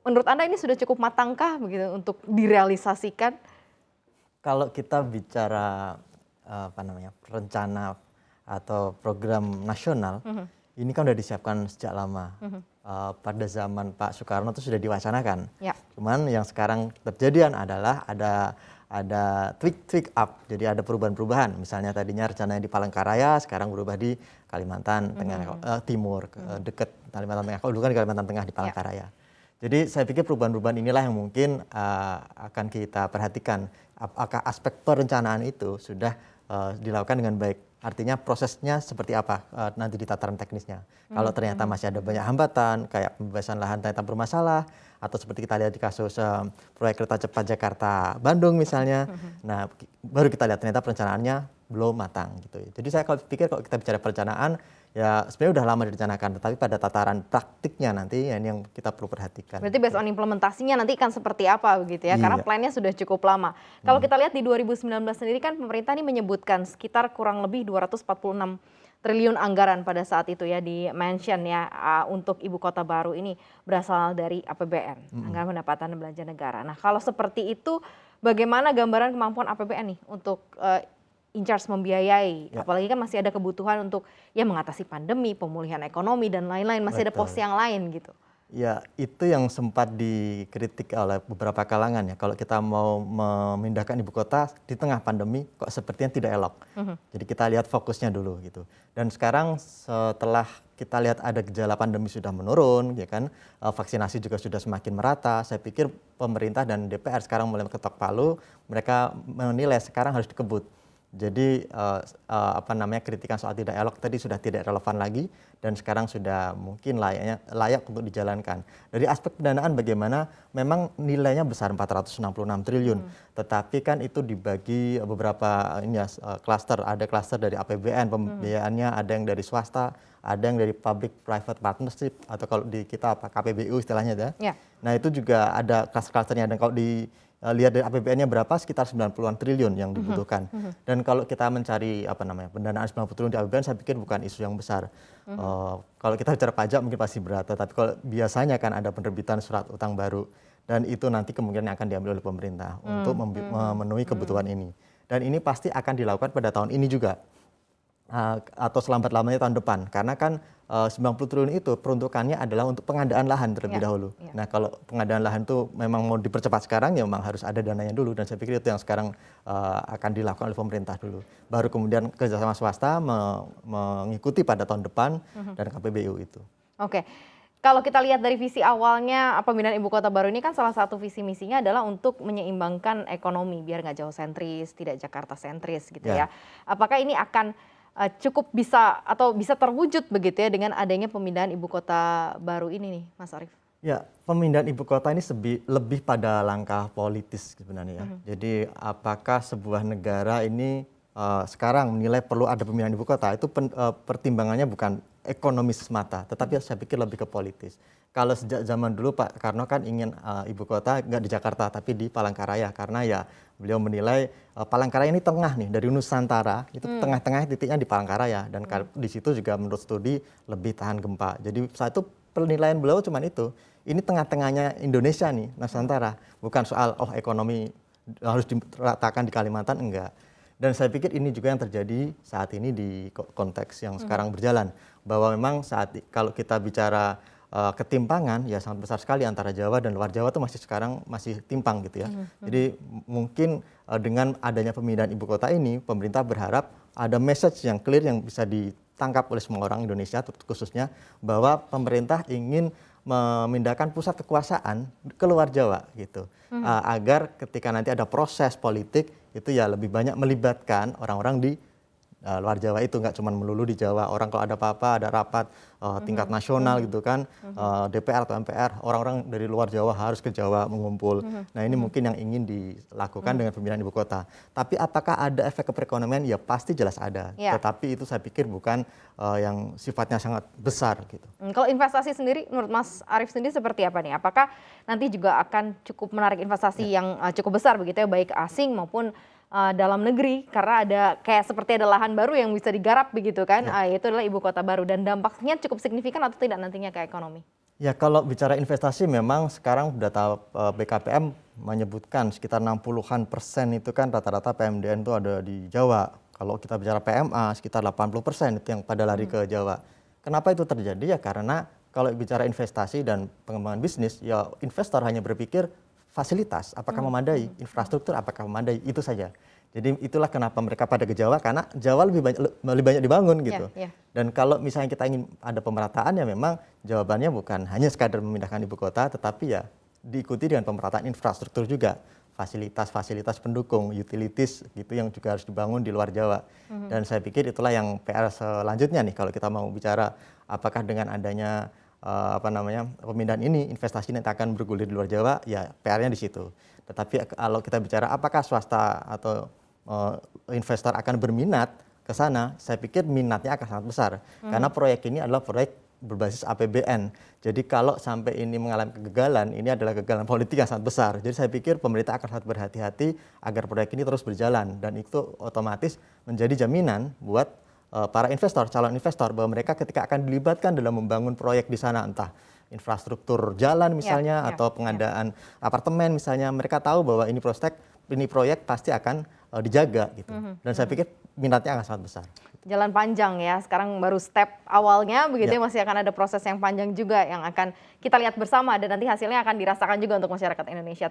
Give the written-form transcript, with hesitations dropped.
menurut Anda ini sudah cukup matangkah begitu untuk direalisasikan? Kalau kita bicara rencana atau program nasional, ini kan udah disiapkan sejak lama. Pada zaman Pak Soekarno itu sudah diwacanakan. Ya. Cuman yang sekarang terjadian adalah ada tweak up, jadi ada perubahan-perubahan. Misalnya tadinya rencananya di Palangkaraya, sekarang berubah di Kalimantan Tengah Timur, dekat Kalimantan Tengah. Kalau dulu kan di Kalimantan Tengah di Palangkaraya. Jadi saya pikir perubahan-perubahan inilah yang mungkin akan kita perhatikan. Apakah aspek perencanaan itu sudah dilakukan dengan baik? Artinya prosesnya seperti apa nanti di tataran teknisnya. Kalau ternyata masih ada banyak hambatan, kayak pembebasan lahan ternyata bermasalah, atau seperti kita lihat di kasus proyek kereta cepat Jakarta-Bandung misalnya, nah baru kita lihat ternyata perencanaannya belum matang gitu. Jadi saya pikir kalau kita bicara perencanaan, ya sebenarnya udah lama direncanakan, tetapi pada tataran praktiknya nanti ya ini yang kita perlu perhatikan. Berarti based on implementasinya nanti akan seperti apa begitu ya, karena Iya. plannya sudah cukup lama. Kalau kita lihat di 2019 sendiri kan pemerintah ini menyebutkan sekitar kurang lebih 246 triliun anggaran pada saat itu ya di mention ya untuk ibu kota baru ini berasal dari APBN, anggaran pendapatan dan belanja negara. Nah kalau seperti itu bagaimana gambaran kemampuan APBN nih untuk in charge membiayai, Ya. apalagi kan masih ada kebutuhan untuk ya mengatasi pandemi, pemulihan ekonomi dan lain-lain, masih ada pos Betul. yang lain gitu. Ya, itu yang sempat dikritik oleh beberapa kalangan ya. Kalau kita mau memindahkan ibu kota di tengah pandemi, kok sepertinya tidak elok. Jadi kita lihat fokusnya dulu gitu. Dan sekarang setelah kita lihat ada gejala pandemi sudah menurun, ya kan, vaksinasi juga sudah semakin merata. Saya pikir pemerintah dan DPR sekarang mulai ketok palu. Mereka menilai sekarang harus dikebut. Jadi kritikan soal tidak elok tadi sudah tidak relevan lagi dan sekarang sudah mungkin layak untuk dijalankan. Dari aspek pendanaan bagaimana memang nilainya besar 466 triliun, tetapi kan itu dibagi beberapa klaster, ada klaster dari APBN pembiayaannya, ada yang dari swasta, ada yang dari public private partnership atau kalau di kita KPBU istilahnya ya. Ya. Nah, itu juga ada klaster-klasternya dan kalau lihat dari APBN-nya berapa, sekitar 90-an triliun yang dibutuhkan. Dan kalau kita mencari pendanaan 90 triliun di APBN, saya pikir bukan isu yang besar. Kalau kita bicara pajak mungkin pasti berat, tapi kalau biasanya kan ada penerbitan surat utang baru dan itu nanti kemungkinan akan diambil oleh pemerintah untuk memenuhi kebutuhan ini. Dan ini pasti akan dilakukan pada tahun ini juga. Atau selambat-lambatnya tahun depan, karena kan 90 triliun itu peruntukannya adalah untuk pengadaan lahan terlebih dahulu. Nah, kalau pengadaan lahan itu memang mau dipercepat sekarang ya memang harus ada dananya dulu dan saya pikir itu yang sekarang akan dilakukan oleh pemerintah dulu. Baru kemudian kerjasama swasta mengikuti pada tahun depan dan KPBU itu. Oke. Kalau kita lihat dari visi awalnya pemindahan ibu kota baru ini kan salah satu visi misinya adalah untuk menyeimbangkan ekonomi biar nggak jauh sentris, tidak Jakarta sentris gitu ya. Apakah ini akan cukup bisa atau bisa terwujud begitu ya dengan adanya pemindahan ibu kota baru ini nih, Mas Arief? Ya, pemindahan ibu kota ini lebih pada langkah politis sebenarnya ya. Jadi apakah sebuah negara ini sekarang menilai perlu ada pemindahan ibu kota, itu pertimbangannya bukan ekonomis semata, tetapi saya pikir lebih ke politis. Kalau sejak zaman dulu Pak Karno kan ingin ibu kota nggak di Jakarta tapi di Palangkaraya karena ya beliau menilai Palangkaraya ini tengah nih dari Nusantara, itu tengah-tengah titiknya di Palangkaraya dan di situ juga menurut studi lebih tahan gempa. Jadi saat itu penilaian beliau cuma itu. Ini tengah-tengahnya Indonesia nih, Nusantara. Bukan soal ekonomi harus diratakan di Kalimantan, enggak. Dan saya pikir ini juga yang terjadi saat ini di konteks yang sekarang berjalan. Bahwa memang kalau kita bicara ketimpangan ya sangat besar sekali antara Jawa dan luar Jawa itu sekarang masih timpang gitu ya. Jadi mungkin dengan adanya pemindahan ibu kota ini, pemerintah berharap ada message yang clear yang bisa ditangkap oleh semua orang Indonesia khususnya bahwa pemerintah ingin memindahkan pusat kekuasaan ke luar Jawa gitu. Agar ketika nanti ada proses politik itu ya lebih banyak melibatkan orang-orang di luar Jawa itu, nggak cuma melulu di Jawa. Orang kalau ada apa-apa, ada rapat tingkat nasional gitu kan, DPR atau MPR, orang-orang dari luar Jawa harus ke Jawa mengumpul. Nah ini mungkin yang ingin dilakukan dengan pemindahan ibu kota. Tapi apakah ada efek ke perekonomian? Ya pasti jelas ada. Tetapi itu saya pikir bukan yang sifatnya sangat besar gitu. Kalau investasi sendiri, menurut Mas Arief sendiri seperti apa nih? Apakah nanti juga akan cukup menarik investasi yang cukup besar begitu ya, baik asing maupun dalam negeri, karena ada seperti ada lahan baru yang bisa digarap begitu kan, yaitu adalah ibu kota baru, dan dampaknya cukup signifikan atau tidak nantinya ke ekonomi? Ya kalau bicara investasi memang sekarang data BKPM menyebutkan sekitar 60-an% itu kan rata-rata PMDN itu ada di Jawa. Kalau kita bicara PMA sekitar 80% itu yang pada lari ke Jawa. Kenapa itu terjadi? Ya karena kalau bicara investasi dan pengembangan bisnis, ya investor hanya berpikir fasilitas apakah memadai, infrastruktur apakah memadai, itu saja. Jadi itulah kenapa mereka pada ke Jawa, karena Jawa lebih banyak dibangun gitu. Ya, ya. Dan kalau misalnya kita ingin ada pemerataan, ya memang jawabannya bukan hanya sekadar memindahkan ibu kota, tetapi ya diikuti dengan pemerataan infrastruktur juga. Fasilitas-fasilitas pendukung, utilities gitu yang juga harus dibangun di luar Jawa. Dan saya pikir itulah yang PR selanjutnya nih kalau kita mau bicara apakah dengan adanya pemindahan ini investasi nanti akan bergulir di luar Jawa, ya PR-nya di situ. Tetapi kalau kita bicara apakah swasta atau investor akan berminat ke sana, saya pikir minatnya akan sangat besar. Karena proyek ini adalah proyek berbasis APBN. Jadi kalau sampai ini mengalami kegagalan, ini adalah kegagalan politik yang sangat besar. Jadi saya pikir pemerintah akan sangat berhati-hati agar proyek ini terus berjalan. Dan itu otomatis menjadi jaminan buat para investor, calon investor, bahwa mereka ketika akan dilibatkan dalam membangun proyek di sana, entah infrastruktur jalan misalnya, atau pengadaan apartemen misalnya, mereka tahu bahwa ini proyek pasti akan dijaga gitu. Dan saya pikir minatnya akan sangat besar. Jalan panjang ya, sekarang baru step awalnya begitu ya, masih akan ada proses yang panjang juga yang akan kita lihat bersama dan nanti hasilnya akan dirasakan juga untuk masyarakat Indonesia.